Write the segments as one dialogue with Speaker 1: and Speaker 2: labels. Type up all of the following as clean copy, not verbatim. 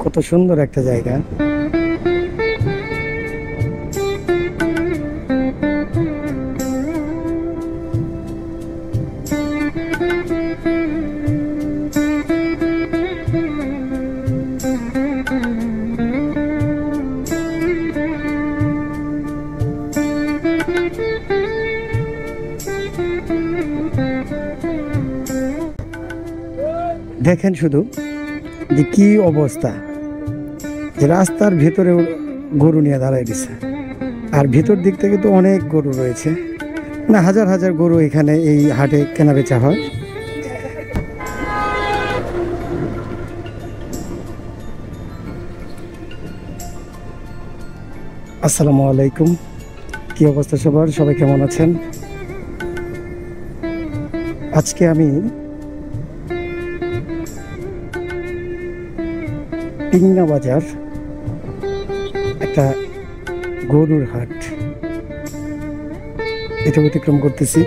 Speaker 1: কত সুন্দর একটা জায়গা। দেখেন শুধু যে কি অবস্থা, যে রাস্তার ভেতরে গরু নিয়ে দাঁড়ায় দিছে। আর ভেতর দিক থেকে তো অনেক গরু রয়েছে, না হাজার হাজার গরু এখানে এই হাটে কেনা বেচা হয়। আসসালামু আলাইকুম, কি অবস্থা সবার? সবাই কেমন আছেন? আজকে আমি পিংনা বাজার, একটা গরুর হাট, এটা অতিক্রম করতেছি।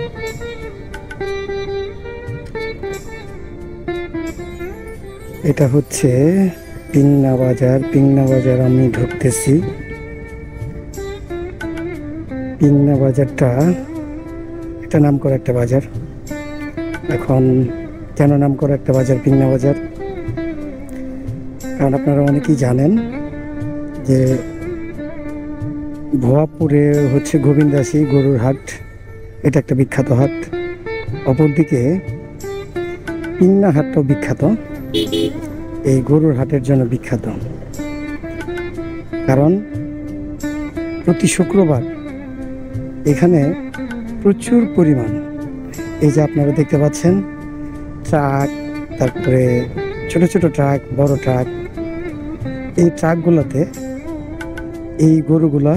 Speaker 1: এটা হচ্ছে পিংনা বাজার। পিংনা বাজার আমি ঢুকতেছি। পিংনা বাজারটা একটা নাম করা একটা বাজার। এখন কেন নাম করা একটা বাজার পিংনা বাজার? কারণ আপনারা অনেকেই জানেন যে ভুয়াপুরে হচ্ছে গোবিন্দাসী গরুর হাট, এটা একটা বিখ্যাত হাট। অপরদিকে পিংনা হাটটাও বিখ্যাত, এই গরুর হাটের জন্য বিখ্যাত। কারণ প্রতি শুক্রবার এখানে প্রচুর পরিমাণ, এই যে আপনারা দেখতে পাচ্ছেন ট্রাক, তারপরে ছোট ছোট ট্রাক, বড় ট্রাক, এই ট্রাকগুলোতে এই গরুগুলা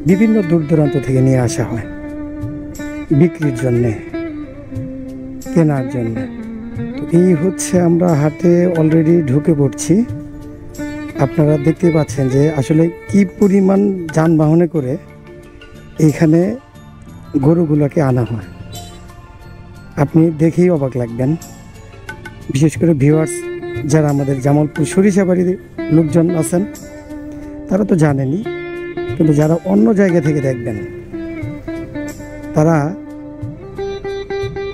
Speaker 1: বিভিন্ন দূর দূরান্ত থেকে নিয়ে আসা হয় বিক্রির জন্যে, কেনার জন্য। তো এই হচ্ছে আমরা হাটে অলরেডি ঢুকে পড়ছি। আপনারা দেখতে পাচ্ছেন যে আসলে কি পরিমাণ যানবাহনে করে এইখানে গরুগুলোকে আনা হয়, আপনি দেখেই অবাক লাগবেন। বিশেষ করে ভিউয়ার্স যারা আমাদের জামালপুর সরিষাবাড়ির লোকজন আছেন তারা তো জানেনই, কিন্তু যারা অন্য জায়গা থেকে দেখবেন তারা,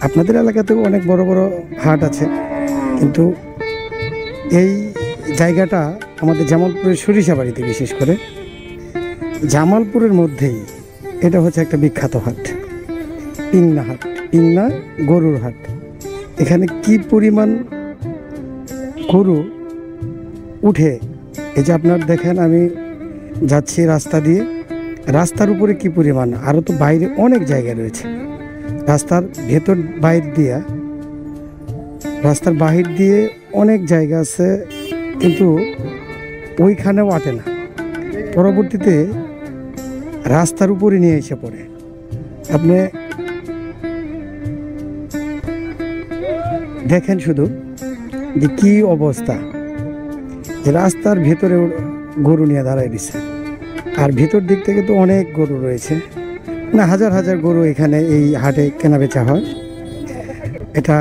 Speaker 1: আপনাদের এলাকাতেও অনেক বড় বড় হাট আছে, কিন্তু এই জায়গাটা আমাদের জামালপুরের সরিষাবাড়িতে, বিশেষ করে জামালপুরের মধ্যেই এটা হচ্ছে একটা বিখ্যাত হাট, পিংনা হাট, পিংনা গরুর হাট। এখানে কি পরিমাণ গরু উঠে, এই যে আপনার দেখেন আমি যাচ্ছি রাস্তা দিয়ে, রাস্তার উপরে কি পরিমাণ, আরও তো বাইরে অনেক জায়গা রয়েছে। রাস্তার ভেতর বাইর দিয়া, রাস্তার বাহির দিয়ে অনেক জায়গা আছে, কিন্তু ওইখানেও আটে না, পরবর্তীতে রাস্তার উপরে নিয়ে এসে পড়ে। আপনি দেখেন শুধু যে কি অবস্থা, যে রাস্তার ভেতরে গরু নিয়ে দাঁড়ায় দিছে। আর ভেতর দিক থেকে তো অনেক গরু রয়েছে, না হাজার হাজার গরু এখানে এই হাটে কেনা বেচা হয়। এটা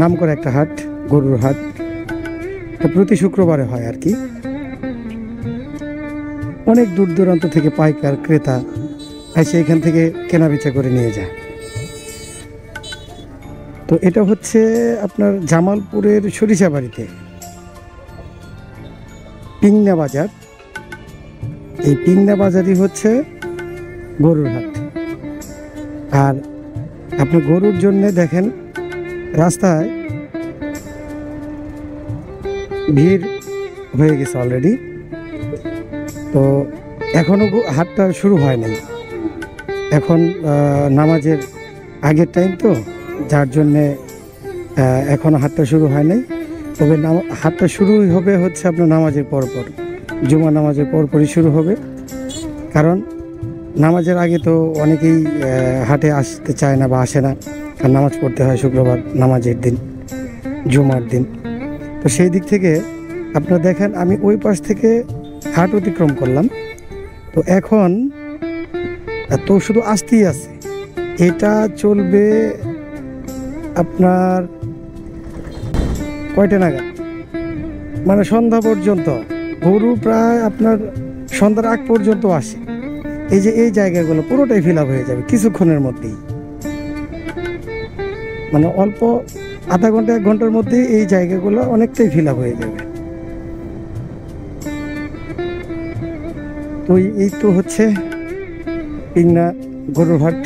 Speaker 1: নাম করা একটা হাট, গরুর হাট। এটা প্রতি শুক্রবারে হয় আর কি। অনেক দূর দূরান্ত থেকে পাইকার ক্রেতা এসে এখান থেকে কেনা বেচা করে নিয়ে যায়। তো এটা হচ্ছে আপনার জামালপুরের সরিষাবাড়িতে পিংনা বাজার। এই পিংনা বাজারই হচ্ছে গরুর হাট। আর আপনি গরুর জন্য দেখেন রাস্তায় ভিড় হয়ে গেছে অলরেডি। তো এখনো হাটটা শুরু হয় নাই, এখন নামাজের আগের টাইম, তো যার জন্যে এখনো হাটটা শুরু হয় নাই। তবে হাটটা শুরুই হবে হচ্ছে আপনার নামাজের পরপর, জুমা নামাজের পরপরই শুরু হবে। কারণ নামাজের আগে তো অনেকেই হাটে আসতে চায় না বা আসে না, কারণ নামাজ পড়তে হয় শুক্রবার নামাজের দিন, জুমার দিন। তো সেই দিক থেকে আপনারা দেখেন আমি ওই পাশ থেকে হাট অতিক্রম করলাম। তো এখন তো শুধু আসতেই আছে, এটা চলবে আপনার কয়টা নাগাদ, মানে সন্ধ্যা পর্যন্ত, গরু প্রায় আপনার সন্ধ্যার আগ পর্যন্ত আসে। এই যে এই জায়গাগুলো পুরোটাই ফিল আপ হয়ে যাবে কিছুক্ষণের মধ্যেই, মানে অল্প আধা ঘন্টা 1 ঘন্টার মধ্যেই এই জায়গাগুলো অনেকটাই ফিল আপ হয়ে যাবে। তো এই তো হচ্ছে পিংনা গরুর হাট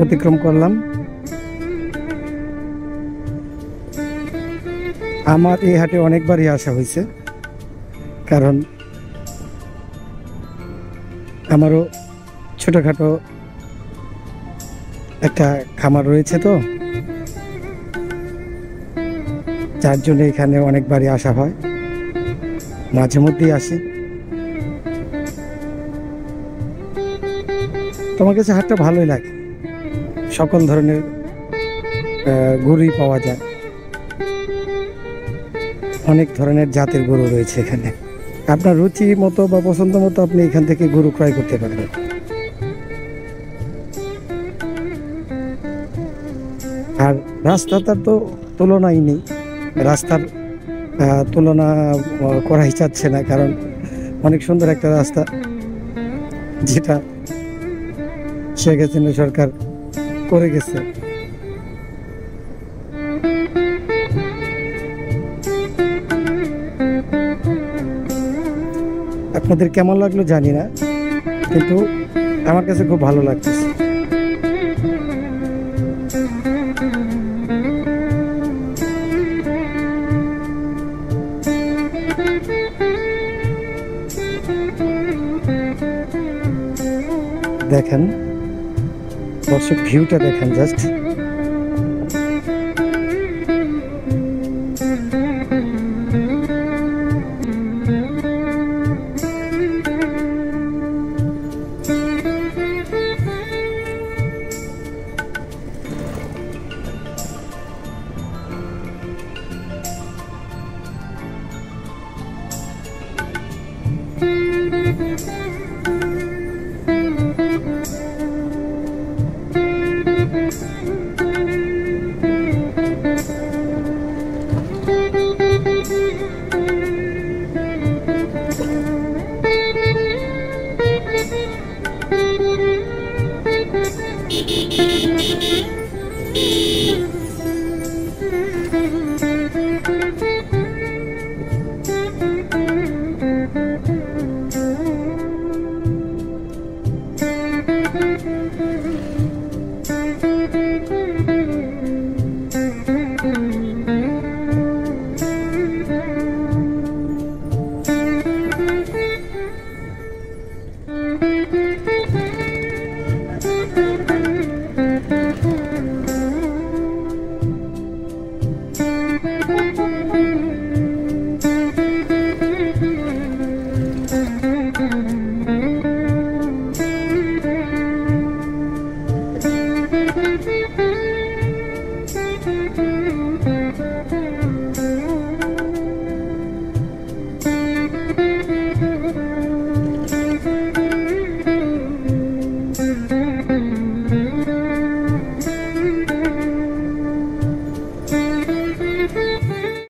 Speaker 1: অতিক্রম করলাম। আমার এই হাটে অনেকবারই আসা হয়েছে, কারণ আমারও ছোটোখাটো একটা খামার রয়েছে, তো যার জন্য এখানে অনেকবারই আসা হয়, মাঝে মধ্যেই আসি। তোমার কাছে হাটটা ভালোই লাগে, সকল ধরনের গরুই পাওয়া যায়, অনেক ধরনের জাতের গরু রয়েছে এখানে। আপনার রুচি মতো বা পছন্দ মতো আপনি এখান থেকে গরু ক্রয় করতে পারবেন। আর রাস্তাটার তো তুলনাই নেই, রাস্তার তুলনা করাই যাচ্ছে না, কারণ অনেক সুন্দর একটা রাস্তা, যেটা শেখ হাসিনা সরকার করে গেছে। আপনাদের কেমন লাগলো জানি না, কিন্তু আমার কাছে খুব ভালো লাগতেছে। দেখেন দর্শক, ভিউটা দেখেন জাস্ট।